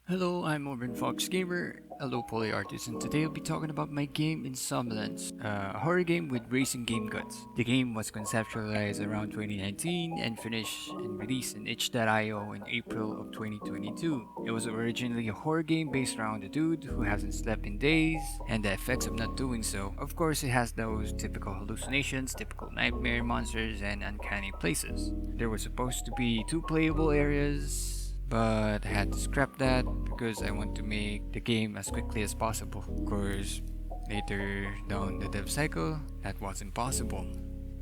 Hello, I'm Auburn Fox Gamer, a low poly artist, and today I'll be talking about my game Insomnolence, a horror game with racing game guts. The game was conceptualized around 2019 and finished and released in itch.io in April of 2022. It was originally a horror game based around a dude who hasn't slept in days and the effects of not doing so. Of course, it has those typical hallucinations, typical nightmare monsters, and uncanny places. There were supposed to be two playable areas, but I had to scrap that because I want to make the game as quickly as possible. Of course, later down the dev cycle, that wasn't possible.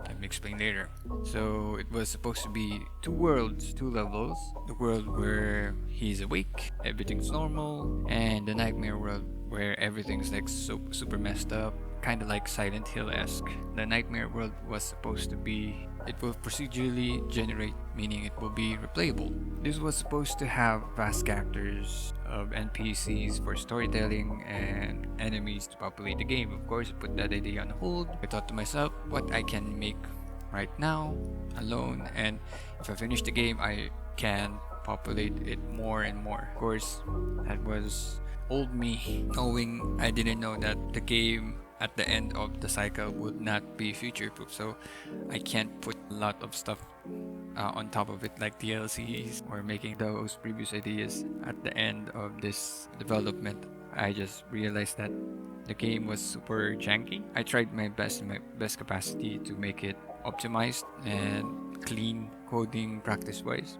Let me explain later. So it was supposed to be two worlds, two levels. The world where he's awake, everything's normal, and the nightmare world where everything's like super messed up, kind of like Silent Hill-esque. The nightmare world was supposed to be, it will procedurally generate, meaning it will be replayable. This was supposed to have vast characters of NPCs for storytelling and enemies to populate the game. Of course, I put that idea on hold. I thought to myself, what I can make right now alone, and if I finish the game, I can populate it more and more. Of course, that was old me, knowing I didn't know that the game at the end of the cycle would not be future proof, so I can't put a lot of stuff on top of it like DLCs or making those previous ideas at the end of this development. I just realized that the game was super janky. I tried my best in my best capacity to make it optimized and clean coding practice wise,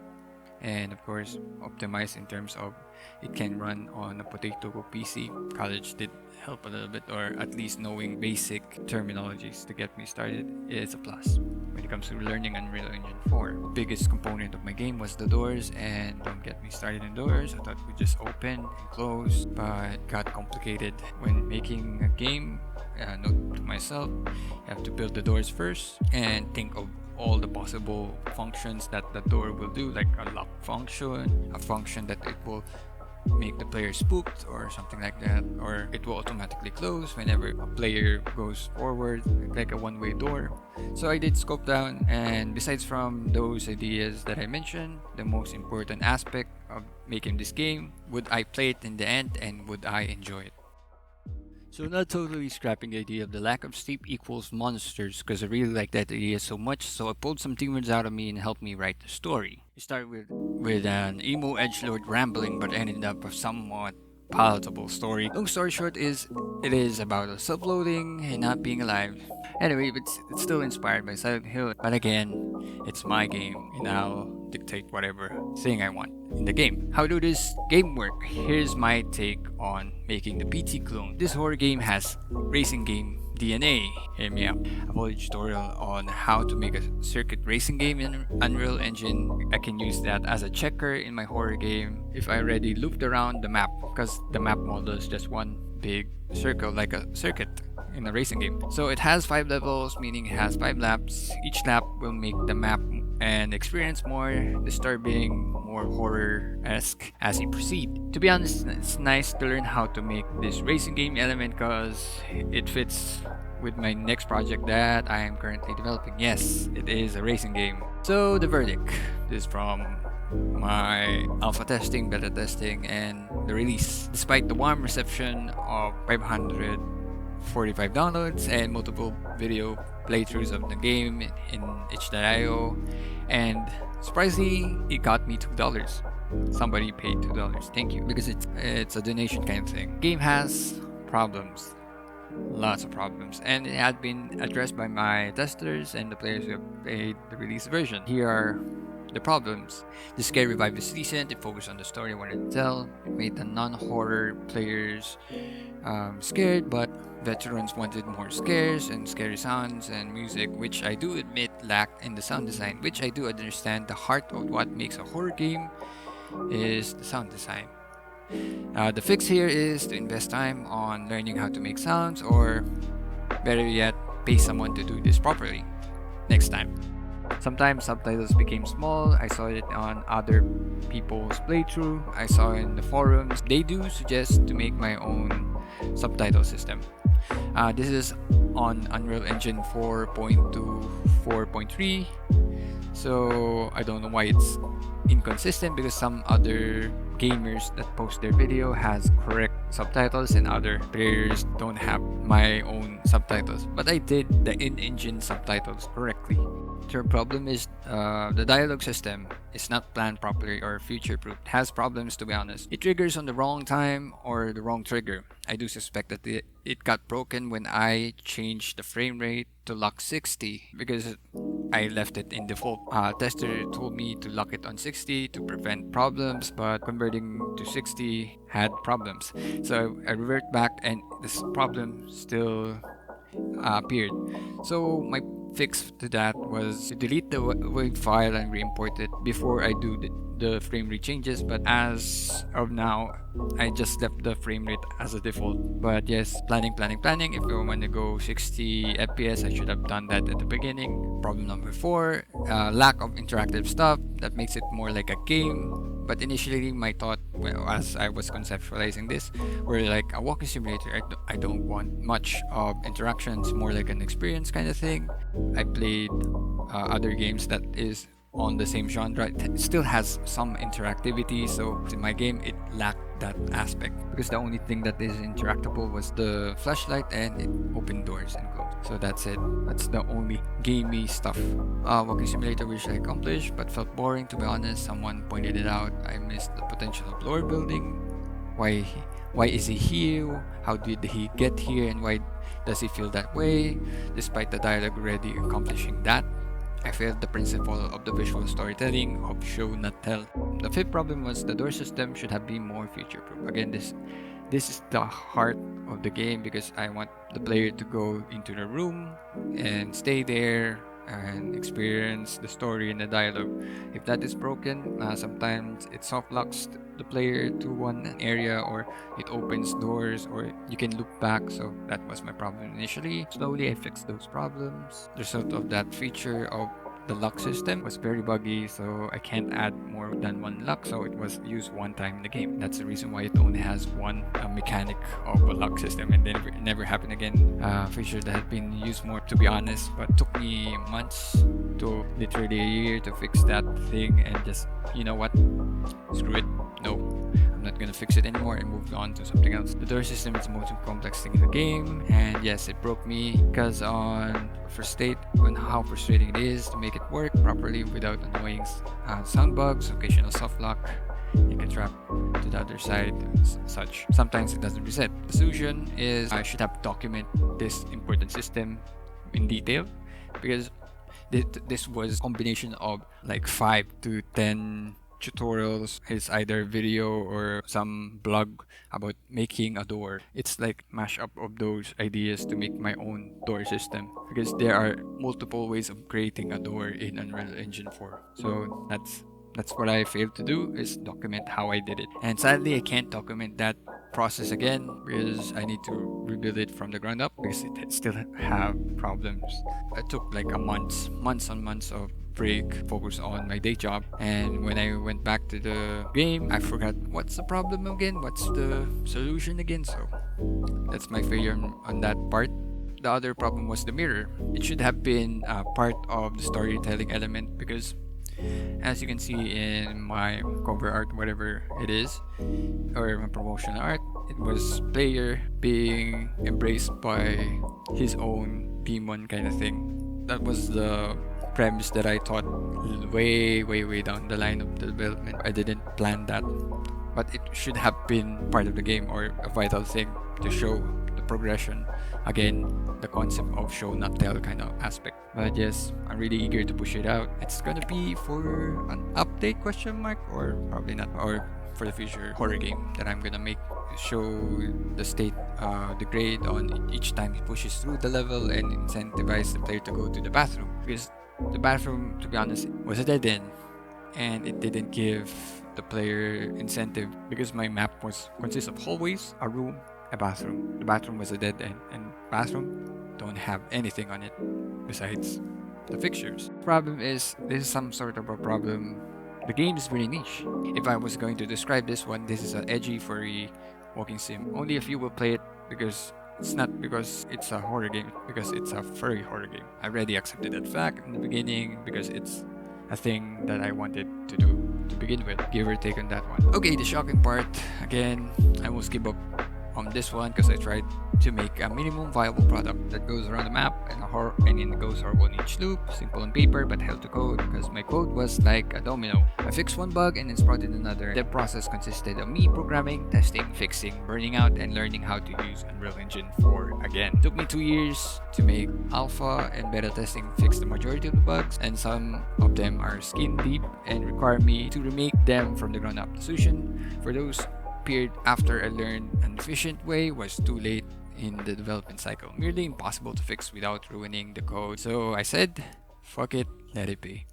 and of course optimized in terms of it can run on a potato PC. College did help a little bit, or at least knowing basic terminologies to get me started is a plus. When it comes to learning Unreal Engine 4, the biggest component of my game was the doors, and don't get me started in doors. I thought we just open and close, but it got complicated when making a game. Note to myself, you have to build the doors first and think of all the possible functions that the door will do, like a lock function, a function that it will make the player spooked or something like that, or it will automatically close whenever a player goes forward, like a one-way door. So I did scope down, and besides from those ideas that I mentioned, the most important aspect of making this game, would I play it in the end and would I enjoy it? So not totally scrapping the idea of the lack of sleep equals monsters, because I really like that idea so much, so I pulled some demons out of me and helped me write the story. It started with an emo edgelord rambling, but ended up a somewhat palatable story. Long story short is, it is about self-loathing and not being alive. Anyway, it's still inspired by Silent Hill, but again, it's my game, and I'll dictate whatever thing I want in the game. How do this game work? Here's my take on making the PT clone. This horror game has racing game DNA. Hear me out. A full tutorial on how to make a circuit racing game in Unreal Engine. I can use that as a checker in my horror game if I already looped around the map, because the map model is just one big circle, like a circuit in a racing game. So it has 5 levels, meaning it has 5 laps. Each lap will make the map and experience more disturbing, more horror-esque as you proceed. To be honest, it's nice to learn how to make this racing game element because it fits with my next project that I am currently developing. Yes, it is a racing game. So the verdict is from my alpha testing, beta testing, and the release. Despite the warm reception of 545 downloads and multiple video playthroughs of the game in itch.io, and surprisingly, it got me $2. Somebody paid $2. Thank you, because it's a donation kind of thing. Game has problems, lots of problems, and it had been addressed by my testers and the players who have played the release version. Here are the problems. The scary vibe is decent. It focused on the story I wanted to tell. It made the non-horror players scared, but veterans wanted more scares and scary sounds and music, which I do admit lacked in the sound design, which I do understand the heart of what makes a horror game is the sound design. The fix here is to invest time on learning how to make sounds, or better yet, pay someone to do this properly next time. Sometimes subtitles became small. I saw it on other people's playthrough. I saw in the forums. They do suggest to make my own subtitle system. This is on Unreal Engine 4.2, 4.3. So I don't know why it's inconsistent, because some other gamers that post their video has correct subtitles and other players don't have my own subtitles, but I did the in-engine subtitles correctly. The problem is the dialogue system is not planned properly or future-proof. It has problems, to be honest. It triggers on the wrong time or the wrong trigger. I do suspect that it got broken when I changed the frame rate to lock 60, because I left it in default. Tester told me to lock it on 60 to prevent problems, but converting to 60 had problems. So I revert back and this problem still appeared. So my fix to that was to delete the WAV file and re-import it before I do the frame rate changes. But as of now, I just left the frame rate as a default. But yes, planning. If I want to go 60 FPS, I should have done that at the beginning. Problem number 4, lack of interactive stuff that makes it more like a game. But initially, my thought, well, as I was conceptualizing this, were like a walking simulator. I don't want much of interactions, more like an experience kind of thing. I played other games that is on the same genre. It still has some interactivity, so in my game it lacked that aspect, because the only thing that is interactable was the flashlight, and it opened doors and closed. So that's it. That's the only gamey stuff. Walking simulator which I accomplished, but felt boring, to be honest. Someone pointed it out. I missed the potential of lore building. Why is he here? How did he get here, and why does he feel that way, despite the dialogue already accomplishing that? I failed the principle of the visual storytelling of show not tell. The fifth problem was the door system should have been more future-proof. Again, this is the heart of the game, because I want the player to go into the room and stay there and experience the story and the dialogue. If that is broken, sometimes it soft locks the player to one area, or it opens doors, or you can look back. So that was my problem initially. Slowly I fixed those problems. The result of that feature of the lock system was very buggy, so I can't add more than one lock, so it was used one time in the game. That's the reason why it only has one mechanic of a lock system, and then it never happened again. Feature that had been used more, to be honest, but took me months to literally a year to fix that thing, and just, you know what, screw it. No, I'm not gonna fix it anymore, and moved on to something else. The door system is the most complex thing in the game, and yes, it broke me, because on first state, on how frustrating it is to make it work properly without annoying sound bugs, occasional soft lock, you can trap to the other side, such. Sometimes it doesn't reset. The solution is I should have document this important system in detail, because this was a combination of like 5 to 10 tutorials. It's either video or some blog about making a door. It's like mashup of those ideas to make my own door system, because there are multiple ways of creating a door in Unreal Engine 4. So that's what I failed to do, is document how I did it. And sadly, I can't document that process again, because I need to rebuild it from the ground up, because it still have problems. It took like months on months of break, focus on my day job, and when I went back to the game, I forgot what's the problem again, what's the solution again. So that's my failure on that part. The other problem was the mirror. It should have been part of the storytelling element, because as you can see in my cover art, whatever it is, or my promotional art, it was player being embraced by his own demon kind of thing. That was the premise that I thought way down the line of the development. I didn't plan that, but it should have been part of the game, or a vital thing to show the progression. Again, the concept of show not tell kind of aspect. But yes, I'm really eager to push it out. It's gonna be for an update question mark, or probably not, or for the future horror game that I'm gonna make, show the state, the grade on each time he pushes through the level, and incentivize the player to go to the bathroom, because the bathroom, to be honest, was a dead end, and it didn't give the player incentive, because my map consists of hallways, a room, a bathroom. The bathroom was a dead end, and bathroom don't have anything on it besides the fixtures. Problem is, this is some sort of a problem. The game is very niche. If I was going to describe this one, this is an edgy, furry walking sim. Only a few will play it, because it's not because it's a horror game, because it's a furry horror game. I already accepted that fact in the beginning, because it's a thing that I wanted to do to begin with. Give or take on that one. Okay, the shocking part. Again, I almost give up on this one because I tried to make a minimum viable product that goes around the map and it goes horrible in each loop, simple on paper but hell to code because my code was like a domino. I fixed one bug and then sprouted another. The process consisted of me programming, testing, fixing, burning out, and learning how to use Unreal Engine 4 again. It took me 2 years to make alpha and beta testing fix the majority of the bugs, and some of them are skin deep and require me to remake them from the ground up. The solution for those appeared after I learned an efficient way was too late in the development cycle, merely impossible to fix without ruining the code. So I said, fuck it, let it be.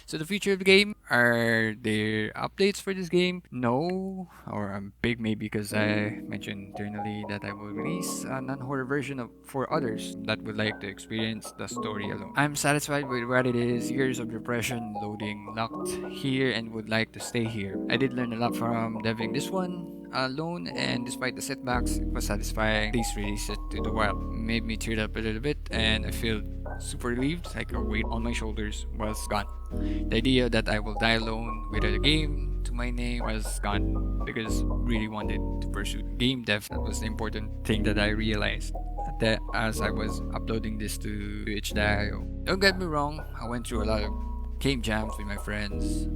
So the future of the game, are there updates for this game? No, or big maybe because I mentioned internally that I will release a non-horror version for others that would like to experience the story alone. I'm satisfied with what it is, years of depression, loading, locked here and would like to stay here. I did learn a lot from deving this one alone, and despite the setbacks, it was satisfying. Please release it to the wild. Made me tear up a little bit and I feel super relieved, like a weight on my shoulders was gone. The idea that I will die alone without a game to my name was gone because I really wanted to pursue game dev. That was the important thing that I realized that as I was uploading this to itch.io. Don't get me wrong, I went through a lot of game jams with my friends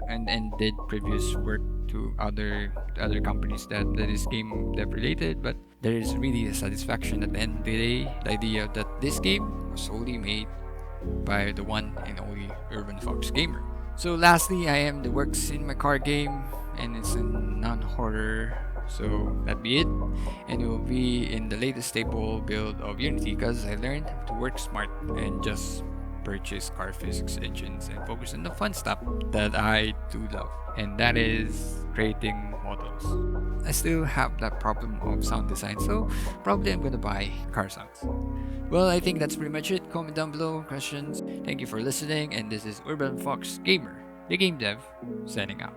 and did previous work to other companies that is game dev related, but there is really a satisfaction at the end of the day. The idea that this game was solely made by the one and only Urban Fox Gamer. So lastly, I am the works in my car game and it's a non-horror, so that be it, and it will be in the latest stable build of Unity because I learned to work smart and just purchase car physics engines and focus on the fun stuff that I do love, and that is creating models. I still have that problem of sound design, so probably I'm gonna buy car sounds. Well, I think that's pretty much it. Comment down below questions. Thank you for listening, and this is Urban Fox Gamer, the game dev, signing out.